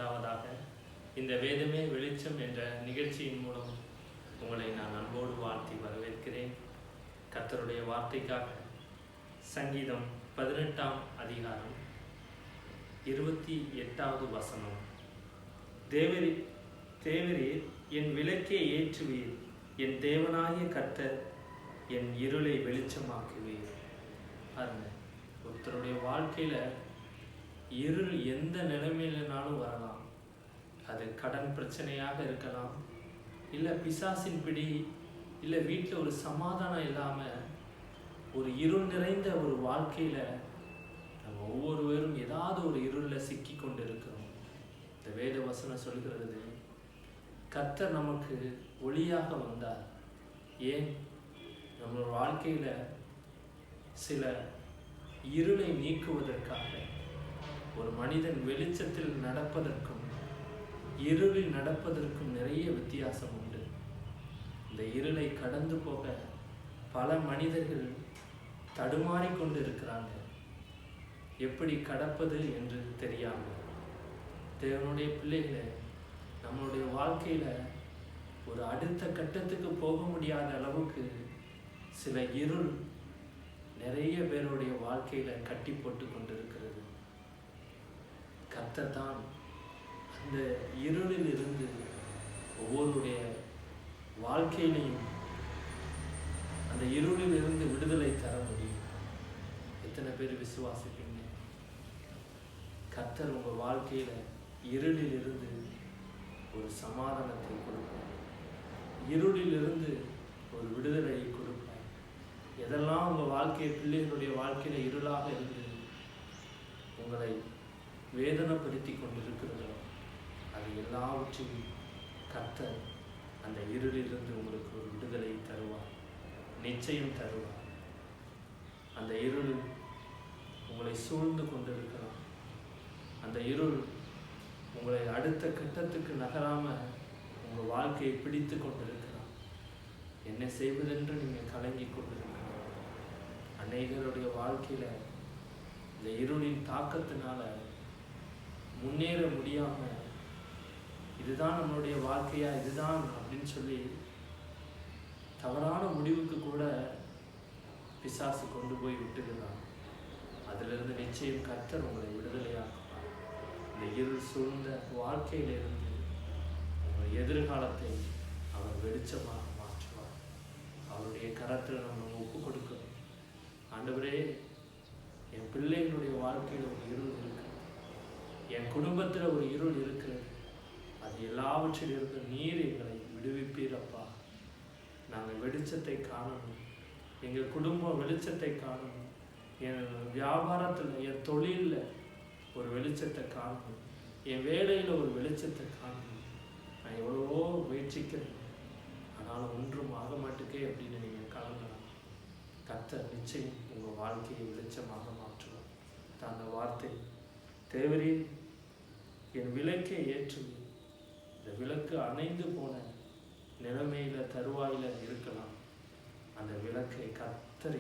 உண்டாவதாக. இந்த வேதமே வெளிச்சம் என்ற நிகழ்ச்சியின் மூலம் உங்களை நான் அன்போடு வாழ்த்தி வரவேற்கிறேன். கர்த்தருடைய வார்த்தைக்காக சங்கீதம் 18ஆம் அதிகாரம் 28வது வசனம். தேவரீர் என் விளக்கை ஏற்றுவீர், என் தேவனாகிய கர்த்தர் என் இருளை வெளிச்சமாக்குவீர். பாருங்க, ஒருத்தருடைய வாழ்க்கையில இருள் எந்த நிலைமையிலனாலும் வரலாம். அது கடன் பிரச்சனையாக இருக்கலாம், இல்லை பிசாசின் பிடி, இல்லை வீட்டில் ஒரு சமாதானம் இல்லாமல் ஒரு இருள் நிறைந்த ஒரு வாழ்க்கையில் நம்ம ஒவ்வொருவரும் ஏதாவது ஒரு இருளில் சிக்கி கொண்டு இருக்கிறோம். இந்த வேத வசனம் சொல்கிறது, கர்த்தர் நமக்கு ஒளியாக வந்தார். ஏன்? நம்ம வாழ்க்கையில் சில இருளை நீக்குவதற்காக. ஒரு மனிதன் வெளிச்சத்தில் நடப்பதற்கும் இருளில் நடப்பதற்கும் நிறைய வித்தியாசம் உண்டு. இந்த இருளை கடந்து போக பல மனிதர்கள் தடுமாறிக்கொண்டு இருக்கிறாங்க. எப்படி கடப்பது என்று தெரியாமல். தேவனுடைய பிள்ளைகளை நம்மளுடைய வாழ்க்கையில் ஒரு அடுத்த கட்டத்துக்கு போக முடியாத அளவுக்கு சில இருள் நிறைய பேருடைய வாழ்க்கையில் கட்டி போட்டு கொண்டு இருக்கிறது. கர்த்தர் தான் அந்த இருளில் இருந்து ஒவ்வொருடைய வாழ்க்கையிலையும் அந்த இருளில் இருந்து விடுதலை தர முடியும். எத்தனை பேர் விசுவாசிப்பீங்க? கர்த்தர் உங்கள் வாழ்க்கையில இருளில் இருந்து ஒரு சமாதானத்தை கொடுப்பார், இருளில் இருந்து ஒரு விடுதலையை கொடுப்பார். எதெல்லாம் உங்கள் வாழ்க்கையை, பிள்ளைகளுடைய வாழ்க்கையில இருளாக இருந்து உங்களை வேதனைப்படுத்தி கொண்டிருக்கிறதோ அது எல்லாவற்றையும் கர்த்தர் அந்த இருளிலிருந்து உங்களுக்கு ஒரு விடுதலை தருவார், நிச்சயம் தருவார். அந்த இருள் உங்களை சூழ்ந்து கொண்டிருக்கலாம். அந்த இருள் உங்களை அடுத்த கட்டத்துக்கு நகராம உங்கள் வாழ்க்கையை பிடித்து கொண்டிருக்கலாம். என்ன செய்வதென்று நீங்கள் கலங்கி கொண்டிருக்கலாம். அநேகருடைய வாழ்க்கையில இந்த இருளின் தாக்கத்தினால முன்னேற முடியாம, இதுதான் நம்மளுடைய வாழ்க்கையா, இதுதான் அப்படின்னு சொல்லி தவறான முடிவுக்கு கூட பிசாசு கொண்டு போய் விட்டுகிறான். அதிலிருந்து நிச்சயம் கர்த்தர் உங்களை விடுதலையாக்குவார். இந்த இருள் சூழ்ந்த வாழ்க்கையிலிருந்து உங்கள் எதிர்காலத்தை அவர் வெளிச்சமாக மாற்றுவார். அவருடைய கரத்தில் நம்ம ஒப்பு கொடுக்கணும். ஆண்டவரே, என் பிள்ளைகளுடைய வாழ்க்கையில் ஒரு இருள் இருக்கிறது, என் குடும்பத்தில் ஒரு இருள் இருக்கிறது, அது எல்லாவற்றிலிருந்து நீர் எங்களை விடுவிப்பீரப்பா. நாங்கள் வெளிச்சத்தை காணணும், எங்கள் குடும்பம் வெளிச்சத்தை காணணும், என் வியாபாரத்தில், என் தொழிலில் ஒரு வெளிச்சத்தை காணணும், என் வேலையில் ஒரு வெளிச்சத்தை காணணும். நான் எவ்வளவோ முயற்சிக்கிறேன், ஆனாலும் ஒன்றும் ஆக மாட்டுக்கே அப்படின்னு நீங்கள் கலங்கலாம். கர்த்தர் நிச்சயம் உங்கள் வாழ்க்கையை வெளிச்சமாக மாற்றுவார். அந்த வார்த்தை, தேவரீர் என் விளக்கை ஏற்றுவீர். இந்த விளக்கு அணைந்து போன நிலைமையில தருவாயில இருக்கலாம். அந்த விளக்கை கர்த்தர்